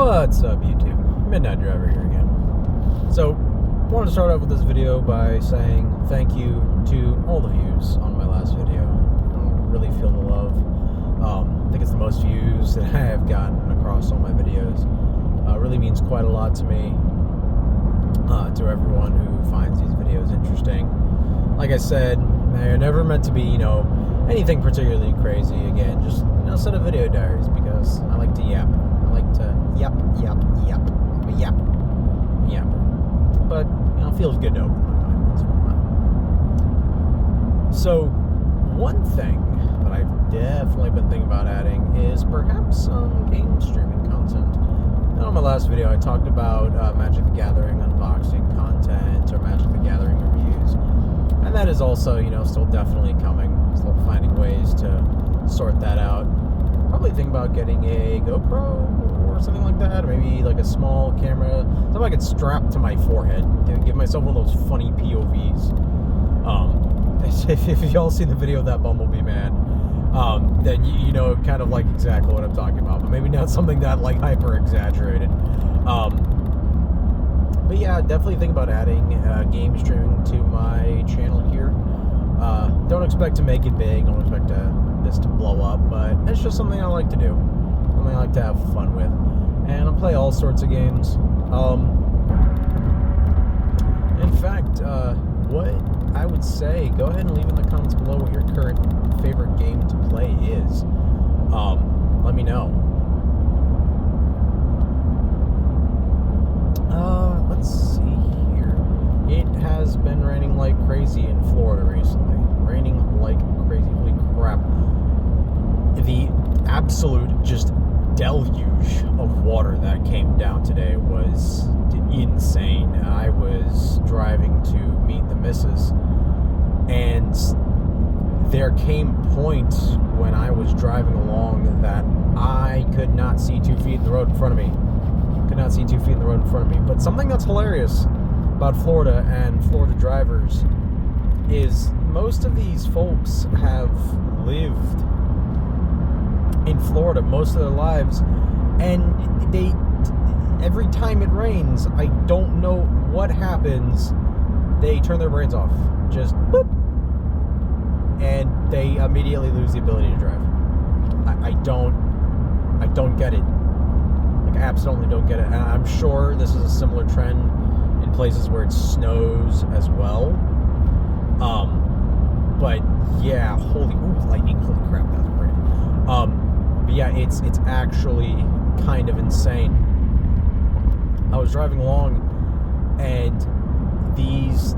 What's up, YouTube? Midnight Driver here again. So, I wanted to start off with this video by saying thank you to all the views on my last video. I don't really feel the love. I think it's the most views that I have gotten across all my videos. It really means quite a lot to me, to everyone who finds these videos interesting. Like I said, they're never meant to be, anything particularly crazy. Again, just, set of video diaries because I like to yap. I like to yap. I'm a yapper. But, it feels good to open my mind once in a while. So, one thing that I've definitely been thinking about adding is perhaps some game streaming content. Now, in my last video, I talked about Magic the Gathering unboxing content or Magic the Gathering reviews. And that is also, still definitely coming. Still finding ways to sort that out. Probably think about getting a GoPro or something like that, or maybe like a small camera, something I could strap to my forehead and give myself one of those funny POVs. If y'all see the video of that Bumblebee man, then you know kind of like exactly what I'm talking about, but maybe not something that like hyper exaggerated. But yeah, definitely think about adding game streaming to my channel here. Don't expect to make it big, don't expect this to blow up, but it's just something I like to do, something I like to have fun with, and I play all sorts of games. In fact, what I would say, go ahead and leave in the comments below what your current favorite game to play is. Let me know. Let's see here. It has been raining like crazy in Florida recently. Raining like crazy. Holy crap. The absolute just deluge of water that came down today was insane. I was driving to meet the missus, and there came a point when I was driving along that I could not see 2 feet in the road in front of me. But something that's hilarious about Florida and Florida drivers is most of these folks have lived in Florida most of their lives, and they, every time it rains, I don't know what happens, they turn their brains off, just boop, and they immediately lose the ability to drive. I don't get it. Like, I absolutely don't get it. And I'm sure this is a similar trend in places where it snows as well. But yeah, lightning, holy crap, that's pretty. But yeah, it's actually kind of insane. I was driving along, and these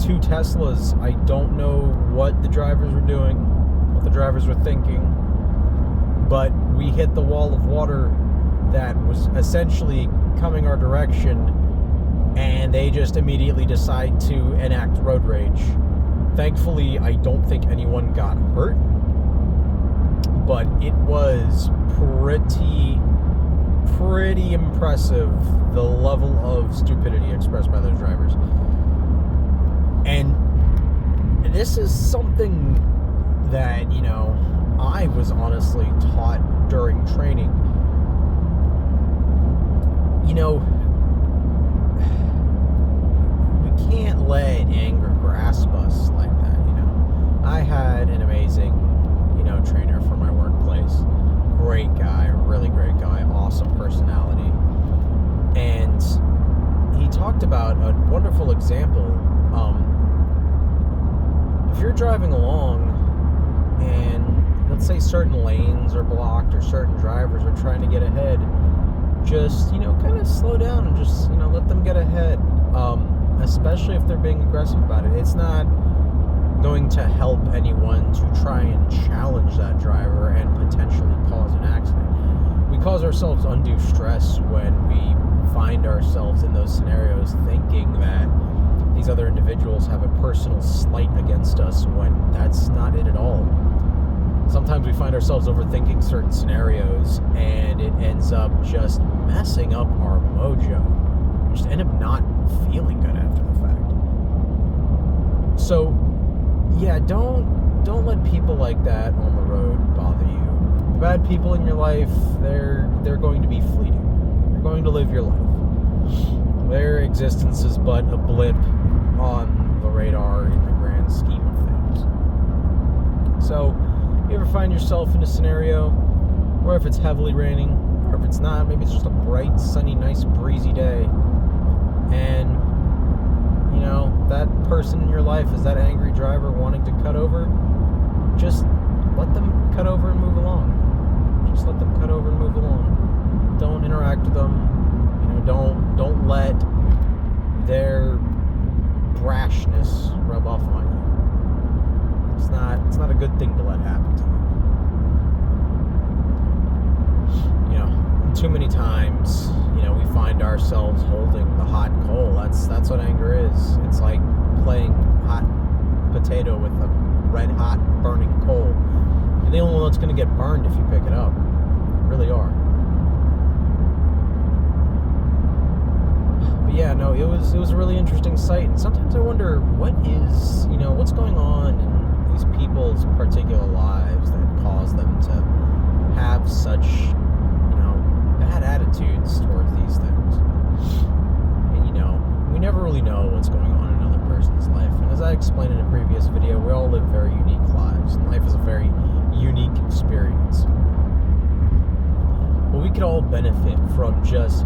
two Teslas, I don't know what the drivers were doing, what the drivers were thinking, but we hit the wall of water that was essentially coming our direction, and they just immediately decide to enact road rage. Thankfully, I don't think anyone got hurt, but it was pretty impressive, the level of stupidity expressed by those drivers. And this is something that, I was honestly taught during training. We can't let anger grasp us like that, I had an amazing, trainer for my workplace. Great guy, really great guy, awesome personality. And he talked about a wonderful example. If you're driving along and let's say certain lanes are blocked or certain drivers are trying to get ahead, just, kind of slow down and just, let them get ahead. Especially if they're being aggressive about it. It's not going to help anyone to try and challenge that driver and potentially cause an accident. We cause ourselves undue stress when we find ourselves in those scenarios thinking that these other individuals have a personal slight against us, when that's not it at all. Sometimes we find ourselves overthinking certain scenarios, and it ends up just messing up our mojo. We just end up not feeling good after the fact. So, yeah, don't let people like that on the road bother you. The bad people in your life, they're going to be fleeting. You're going to live your life. Their existence is but a blip on the radar in the grand scheme of things. So, you ever find yourself in a scenario where if it's heavily raining, or if it's not, maybe it's just a bright, sunny, nice, breezy day, and, you know, that person in your life is that angry driver wanting to cut over, just let them cut over and move along. Just let them cut over and move along. Don't interact with them. You know, don't let their brashness rub off on you. It's not a good thing to let happen to you. You know, too many times, you know, we find ourselves holding the hot coal. That's what anger is. It's like playing hot potato with a red hot burning coal. You're the only one that's going to get burned if you pick it up. You really are. But yeah, no, it was a really interesting sight. And sometimes I wonder what's going on in these people's particular lives that cause them to have such, bad attitudes towards these things. And, we never really know what's going on in another person's life. And as I explained in a previous video, we all live very unique lives. And life is a very unique experience. But we could all benefit from just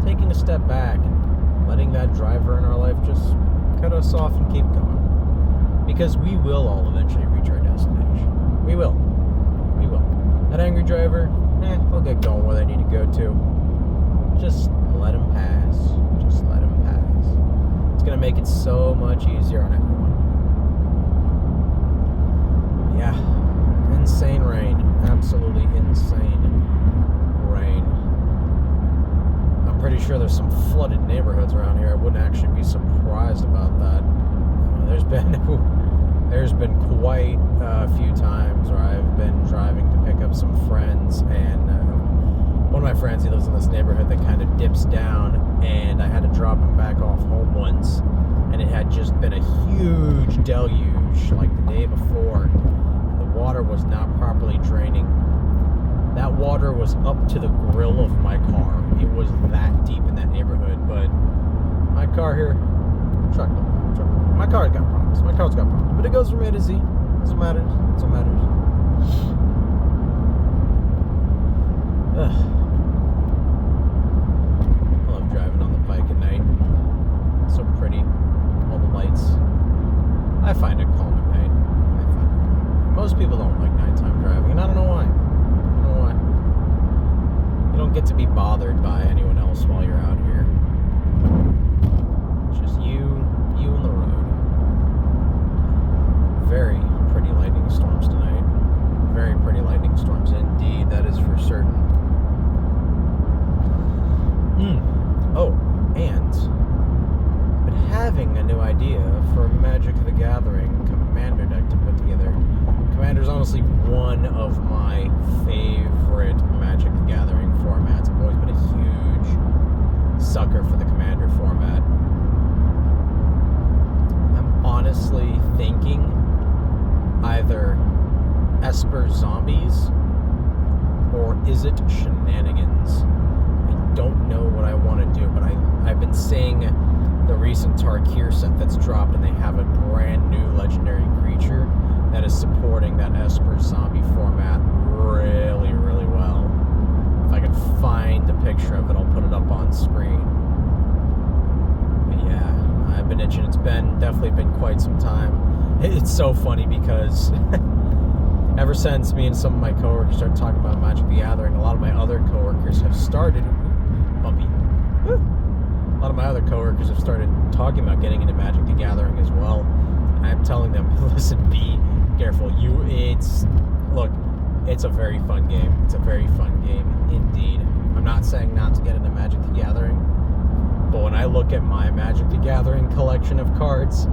taking a step back and letting that driver in our life just cut us off and keep going. Because we will all eventually reach our destination. We will. We will. That angry driver, they'll get going where they need to go to. Just let them pass. Just let them pass. It's going to make it so much easier on everyone. Yeah. Insane rain. Absolutely insane rain. I'm pretty sure there's some flooded neighborhoods around here. I wouldn't actually be surprised about that. There's been quite a few times where I've been driving to pick up some friends, and one of my friends, he lives in this neighborhood that kind of dips down, and I had to drop him back off home once, and it had just been a huge deluge like the day before, and the water was not properly draining. That water was up to the grill of my car. It was that deep in that neighborhood, but my car here, truck. My car's got problems. But it goes from A to Z. Doesn't matter. Ugh. I love driving on the pike at night. It's so pretty. All the lights. I find it calm at night. Most people don't like nighttime driving, and I don't know why. You don't get to be bothered by anyone else while you're out here. It's just you and the road. Very pretty lightning storms tonight. Very pretty lightning storms indeed, that is for certain. Oh, and I've been having a new idea for Magic the Gathering Commander deck to put together. Commander's honestly one of my favorite Magic the Gathering formats. I've always been a huge sucker for the Commander format. I'm honestly thinking either Esper Zombies or Is It Shenanigans. I don't know what I want to do, but I've been seeing the recent Tarkir set that's dropped, and they have a brand new legendary creature that is supporting that Esper Zombie format really, really well. If I can find a picture of it, I'll put it up on screen. But yeah, I've been itching. It's definitely been quite some time. It's so funny because ever since me and some of my coworkers started talking about Magic the Gathering, a lot of my other coworkers have started bumpy. A lot of my other coworkers have started talking about getting into Magic the Gathering as well. And I'm telling them, listen, be careful. It's a very fun game. It's a very fun game indeed. I'm not saying not to get into Magic the Gathering, but when I look at my Magic the Gathering collection of cards,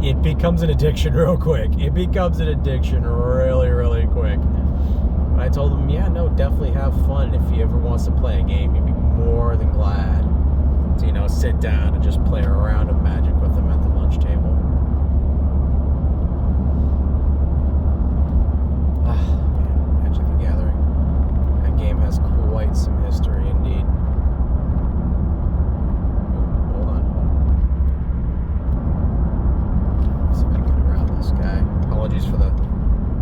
it becomes an addiction real quick. It becomes an addiction really, really quick. But I told them, definitely have fun. If he ever wants to play a game, you'd be more than glad to, sit down and just play a round of Magic with him at the lunch table. Man, Magic the Gathering. That game has quite some history.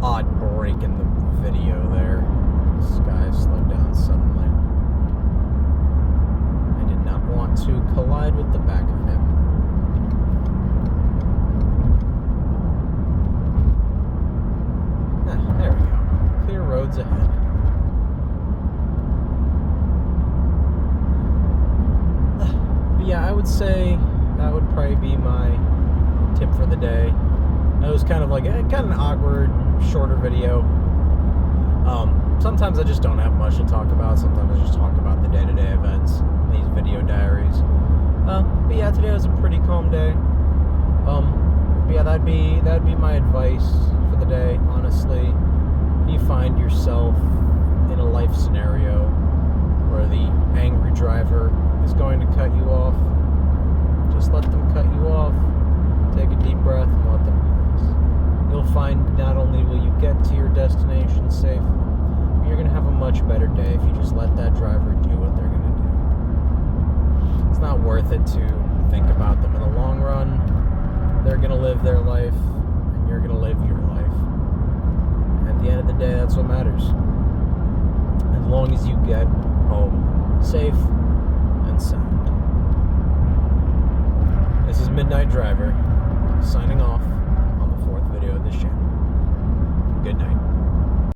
odd break in the video there. This guy slowed down suddenly. I did not want to collide with the back of him. There we go. Clear roads ahead. But yeah, I would say that would probably be my tip for the day. It was kind of like kind of an awkward, shorter video. Sometimes I just don't have much to talk about. Sometimes I just talk about the day-to-day events, these video diaries. But yeah, today was a pretty calm day. But yeah, that'd be my advice for the day. Honestly, if you find yourself in a life scenario where the angry driver is going to cut you off, just let them cut you off. Take a deep breath and let them pass. You'll find not only will you get to your destination safe, but you're going to have a much better day if you just let that driver do what they're going to do. It's not worth it to think about them in the long run. They're going to live their life, and you're going to live your life. At the end of the day, that's what matters. As long as you get home safe and sound. This is Midnight Driver, signing off on the 4th video of this channel. Good night.